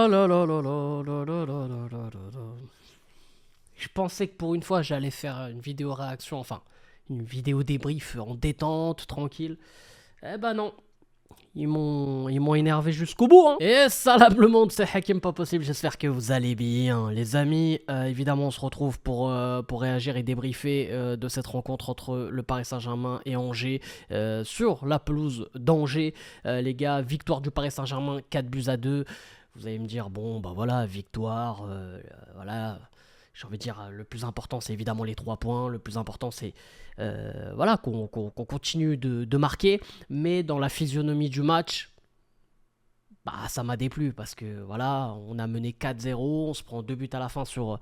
là là là là là là là là là là là. Je pensais que pour une fois j'allais faire une vidéo réaction, enfin une vidéo débrief en détente, tranquille. Eh ben non, ils m'ont énervé jusqu'au bout, hein. Et salam le monde, c'est Hakim pas possible, j'espère que vous allez bien les amis. Évidemment on se retrouve pour réagir et débriefer de cette rencontre entre le Paris Saint-Germain et Angers sur la pelouse d'Angers. Les gars, victoire du Paris Saint-Germain 4 buts à 2. Vous allez me dire, bon bah voilà, victoire, voilà. J'ai envie de dire, le plus important c'est évidemment les 3 points, le plus important c'est voilà, qu'on continue de marquer, mais dans la physionomie du match, bah ça m'a déplu parce que voilà, on a mené 4-0, on se prend 2 buts à la fin sur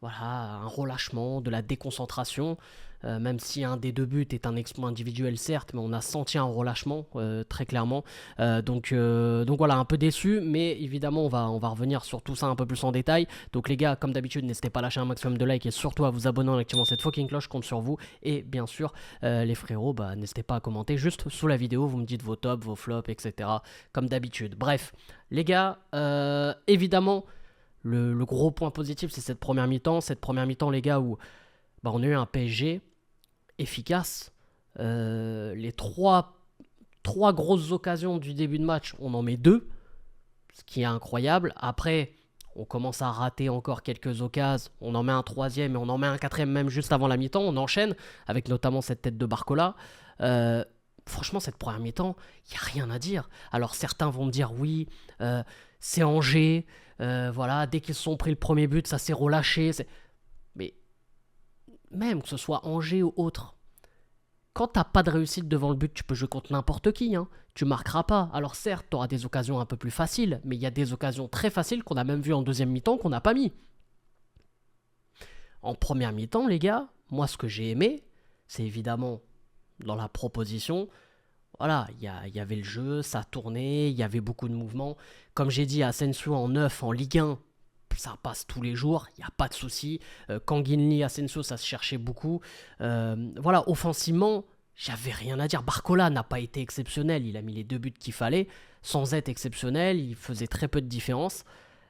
voilà, un relâchement, de la déconcentration, même si un des 2 buts est un exploit individuel certes, mais on a senti un relâchement très clairement. Donc voilà, un peu déçu, mais évidemment on va revenir sur tout ça un peu plus en détail. Donc les gars, comme d'habitude, n'hésitez pas à lâcher un maximum de likes et surtout à vous abonner en activant cette fucking cloche, je compte sur vous. Et bien sûr, les frérots, bah, n'hésitez pas à commenter juste sous la vidéo, vous me dites vos tops, vos flops, etc. Comme d'habitude. Bref, les gars, évidemment... Le gros point positif, c'est cette première mi-temps. Cette première mi-temps, les gars, où bah, on a eu un PSG efficace. Les trois grosses occasions du début de match, on en met 2, ce qui est incroyable. Après, on commence à rater encore quelques occasions. On en met un troisième et on en met un quatrième même juste avant la mi-temps. On enchaîne avec notamment cette tête de Barcola. Franchement, cette première mi-temps, il n'y a rien à dire. Alors certains vont me dire oui, c'est Angers. Voilà, dès qu'ils se sont pris le premier but, ça s'est relâché. Mais même que ce soit Angers ou autre, quand t'as pas de réussite devant le but, tu peux jouer contre n'importe qui. Hein. Tu marqueras pas. Alors certes, tu auras des occasions un peu plus faciles, mais il y a des occasions très faciles qu'on a même vu en deuxième mi-temps qu'on n'a pas mis. En première mi-temps, les gars, moi ce que j'ai aimé, c'est évidemment dans la proposition. Voilà, y avait le jeu, ça tournait, il y avait beaucoup de mouvements. Comme j'ai dit, Asensio en 9 en Ligue 1, ça passe tous les jours, il n'y a pas de souci. Kanginli, Asensio, ça se cherchait beaucoup. Voilà, offensivement, j'avais rien à dire. Barcola n'a pas été exceptionnel, il a mis les 2 buts qu'il fallait, sans être exceptionnel, il faisait très peu de différence.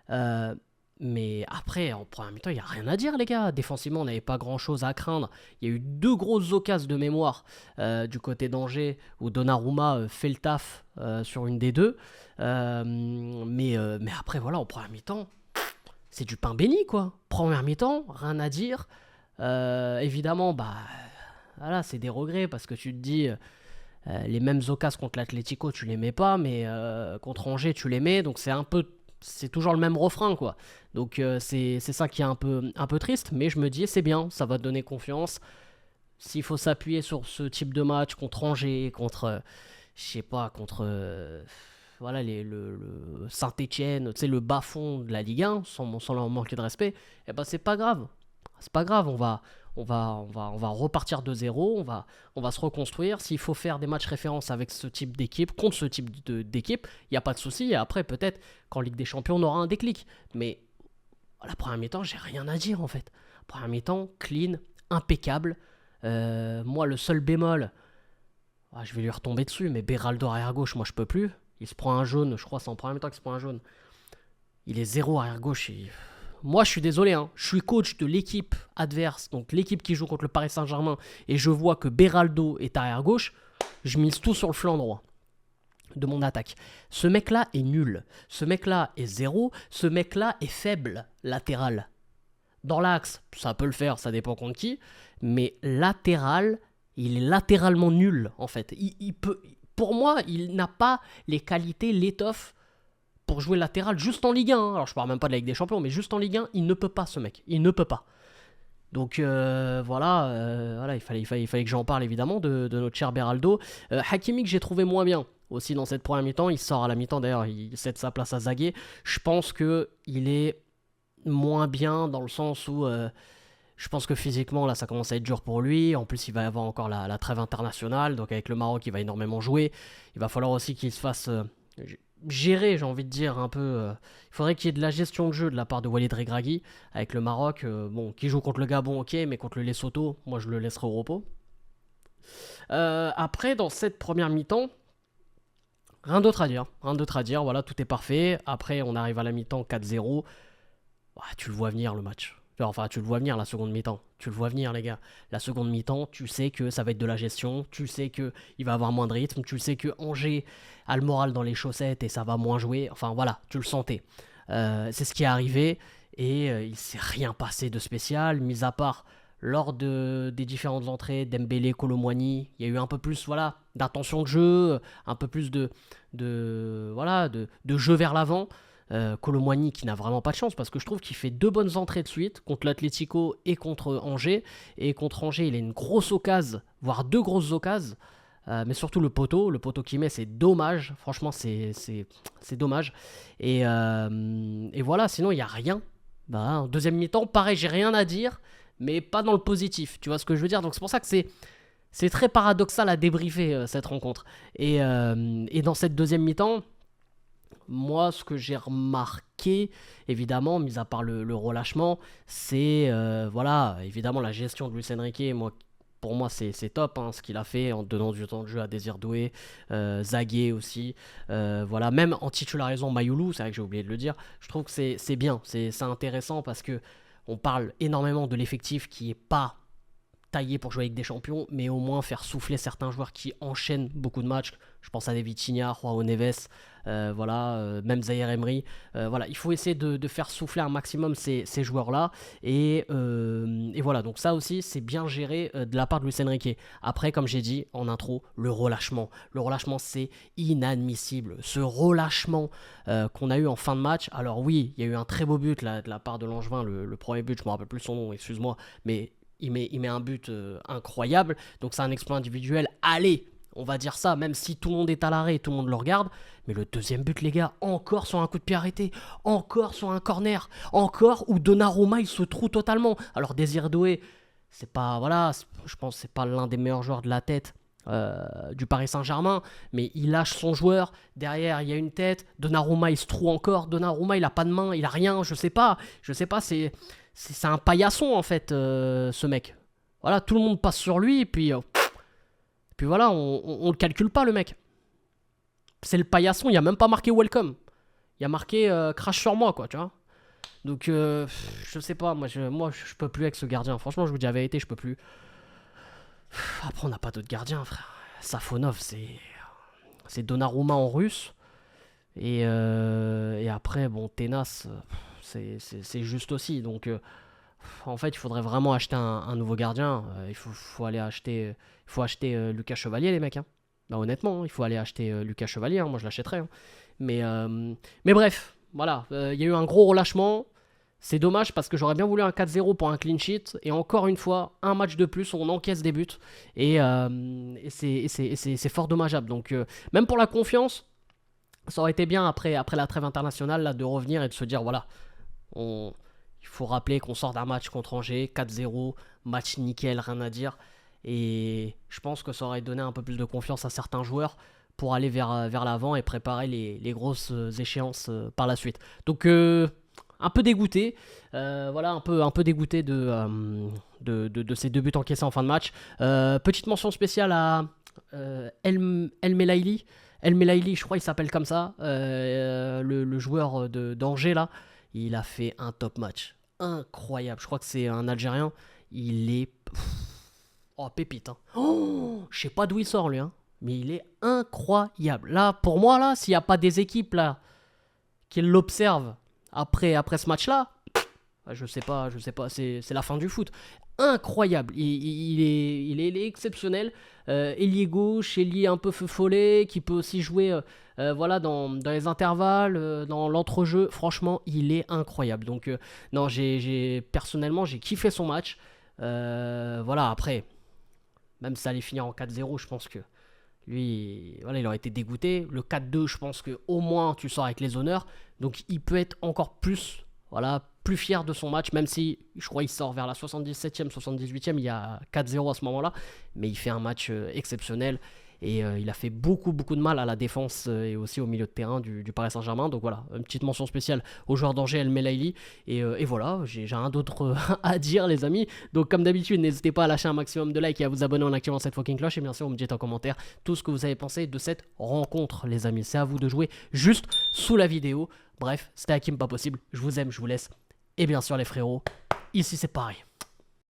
Euh, mais après, en première mi-temps, il n'y a rien à dire, les gars. Défensivement, on n'avait pas grand-chose à craindre. Il y a eu 2 grosses occasions de mémoire du côté d'Angers où Donnarumma fait le taf sur une des 2. Mais après, voilà, en première mi-temps, c'est du pain béni, quoi. Première mi-temps, rien à dire. Évidemment, bah, voilà, c'est des regrets parce que tu te dis... les mêmes occasions contre l'Atlético, tu les mets pas, mais contre Angers, tu les mets. Donc c'est toujours le même refrain, quoi. Donc c'est ça qui est un peu triste, mais je me dis c'est bien, ça va te donner confiance. S'il faut s'appuyer sur ce type de match contre Angers, contre, je sais pas, contre voilà, le Saint-Etienne, tu sais, le bas-fond de la Ligue 1, sans leur manquer de respect, eh ben c'est pas grave. C'est pas grave, on va repartir de zéro, on va se reconstruire. S'il faut faire des matchs références avec ce type d'équipe, contre ce type d'équipe, il n'y a pas de souci. Et après, peut-être qu'en Ligue des Champions, on aura un déclic. Mais à la première mi-temps, j'ai rien à dire en fait. Première mi-temps, clean, impeccable. Moi, le seul bémol, je vais lui retomber dessus, mais Beraldo arrière gauche, moi je peux plus. Il se prend un jaune, je crois, c'est en première mi-temps qu'il se prend un jaune. Il est zéro arrière gauche. Moi, je suis désolé, hein, je suis coach de l'équipe adverse, donc l'équipe qui joue contre le Paris Saint-Germain, et je vois que Beraldo est arrière gauche, je mise tout sur le flanc droit de mon attaque. Ce mec-là est nul. Ce mec-là est zéro. Ce mec-là est faible latéral. Dans l'axe, ça peut le faire, ça dépend contre qui, mais latéral, il est latéralement nul, en fait. Pour moi, il n'a pas les qualités, l'étoffe pour jouer latéral juste en Ligue 1. Alors je parle même pas de la Ligue des Champions, mais juste en Ligue 1, il ne peut pas ce mec. Il ne peut pas. Donc voilà, il fallait que j'en parle évidemment de notre cher Beraldo. Hakimi que j'ai trouvé moins bien aussi dans cette première mi-temps. Il sort à la mi-temps d'ailleurs, il cède sa place à Zaguet. Je pense qu'il est moins bien dans le sens où je pense que physiquement là ça commence à être dur pour lui. En plus il va y avoir encore la trêve internationale, donc avec le Maroc il va énormément jouer. Il va falloir aussi qu'il se fasse gérer, j'ai envie de dire, un peu. Il faudrait qu'il y ait de la gestion de jeu de la part de Walid Regragui avec le Maroc. Bon, qui joue contre le Gabon, ok, mais contre le Lesotho, moi je le laisserai au repos. Après, dans cette première mi-temps, Rien d'autre à dire. Rien d'autre à dire. Voilà, tout est parfait. Après, on arrive à la mi-temps 4-0. Ah, tu le vois venir le match. Enfin, tu le vois venir la seconde mi-temps. Tu le vois venir, les gars. La seconde mi-temps, tu sais que ça va être de la gestion. Tu sais qu'il va avoir moins de rythme. Tu sais que Angers a le moral dans les chaussettes et ça va moins jouer. Enfin, voilà, tu le sentais. C'est ce qui est arrivé. Et il ne s'est rien passé de spécial, mis à part lors des différentes entrées Dembélé, Kolo Muani. Il y a eu un peu plus d'intention de jeu, un peu plus de jeu vers l'avant. Kolo Muani qui n'a vraiment pas de chance parce que je trouve qu'il fait 2 bonnes entrées de suite contre l'Atlético et contre Angers. Et contre Angers, il a une grosse occasion, voire 2 grosses occasions. Mais surtout le poteau qu'il met, c'est dommage. Franchement, c'est dommage. Et voilà, sinon, il n'y a rien. En deuxième mi-temps, pareil, j'ai rien à dire, mais pas dans le positif. Tu vois ce que je veux dire? Donc c'est pour ça que c'est très paradoxal à débriefer cette rencontre. Et dans cette deuxième mi-temps, moi, ce que j'ai remarqué, évidemment, mis à part le relâchement, c'est évidemment la gestion de Luis Enrique. Pour moi, c'est top ce qu'il a fait en donnant du temps de jeu à Désir Doué, Zagué aussi. Même en titularisant Mayoulou, c'est vrai que j'ai oublié de le dire. Je trouve que c'est bien, c'est intéressant parce que on parle énormément de l'effectif qui n'est pas taillé pour jouer avec des champions, mais au moins faire souffler certains joueurs qui enchaînent beaucoup de matchs. Je pense à des Vitinha, Joao Neves, même Zaïre Emery. Il faut essayer de faire souffler un maximum ces joueurs-là. Et voilà, donc ça aussi, c'est bien géré de la part de Luis Enrique. Après, comme j'ai dit en intro, le relâchement. Le relâchement, c'est inadmissible. Ce relâchement qu'on a eu en fin de match. Alors oui, il y a eu un très beau but là, de la part de Langevin, le premier but, je ne me rappelle plus son nom, excuse-moi, mais il met un but incroyable. Donc c'est un exploit individuel. Allez, on va dire ça, même si tout le monde est à l'arrêt et tout le monde le regarde. Mais le deuxième but, les gars, encore sur un coup de pied arrêté, encore sur un corner, encore où Donnarumma il se trouve totalement. Alors Désir Doué, c'est pas, je pense que c'est pas l'un des meilleurs joueurs de la tête du Paris Saint-Germain, mais il lâche son joueur. Derrière, il y a une tête. Donnarumma il se trouve encore. Donnarumma il a pas de main, il a rien. Je sais pas. C'est un paillasson en fait, ce mec. Voilà, tout le monde passe sur lui, et puis voilà, on le calcule pas, le mec. C'est le paillasson, il n'y a même pas marqué welcome. Il y a marqué crash sur moi, quoi, tu vois. Donc, je sais pas, moi je peux plus avec ce gardien. Franchement, je vous dis la vérité, je peux plus. Après, on n'a pas d'autres gardiens, frère. Safonov, c'est Donnarumma en russe. Et après, bon, Tenas, c'est juste aussi. Donc, en fait, il faudrait vraiment acheter un nouveau gardien. Il faut aller acheter, Lucas Chevalier, les mecs. Hein. Honnêtement, il faut aller acheter Lucas Chevalier. Hein. Moi, je l'achèterais. Hein. Mais bref, voilà. Il y a eu un gros relâchement. C'est dommage parce que j'aurais bien voulu un 4-0 pour un clean sheet. Et encore une fois, un match de plus, on encaisse des buts. Et c'est fort dommageable. Donc, même pour la confiance, ça aurait été bien après la trêve internationale là, de revenir et de se dire, voilà, il faut rappeler qu'on sort d'un match contre Angers, 4-0, match nickel, rien à dire. Et je pense que ça aurait donné un peu plus de confiance à certains joueurs pour aller vers l'avant et préparer les grosses échéances par la suite. Donc un peu dégoûté, un peu dégoûté de ces 2 buts encaissés en fin de match. Petite mention spéciale à El Melaili. El Melaili, je crois il s'appelle comme ça, le joueur d'Angers là. Il a fait un top match. Incroyable. Je crois que c'est un Algérien. Il est... pépite. Hein. Je sais pas d'où il sort, lui. Hein. Mais il est incroyable. Là, pour moi, là, s'il n'y a pas des équipes là qui l'observent après ce match-là, je sais pas. C'est la fin du foot. Incroyable. Il est exceptionnel. Ailier gauche, ailier un peu feu follet, qui peut aussi jouer dans les intervalles, dans l'entrejeu. Franchement, il est incroyable. Donc, non, personnellement, j'ai kiffé son match. Après, même si ça allait finir en 4-0, je pense que lui, il aurait été dégoûté. Le 4-2, je pense qu'au moins, tu sors avec les honneurs. Donc, il peut être encore plus fier de son match, même si je crois qu'il sort vers la 77e, 78e, il y a 4-0 à ce moment-là, mais il fait un match exceptionnel et il a fait beaucoup de mal à la défense et aussi au milieu de terrain du Paris Saint-Germain. Donc voilà, une petite mention spéciale au joueur d'Angers El Melaili, et voilà, j'ai rien d'autre à dire les amis. Donc comme d'habitude, n'hésitez pas à lâcher un maximum de likes et à vous abonner en activant cette fucking cloche, et bien sûr vous me dites en commentaire tout ce que vous avez pensé de cette rencontre les amis. C'est à vous de jouer juste sous la vidéo. Bref, c'était Hakim Pas Possible, je vous aime, je vous laisse, et bien sûr les frérots, ici c'est pareil.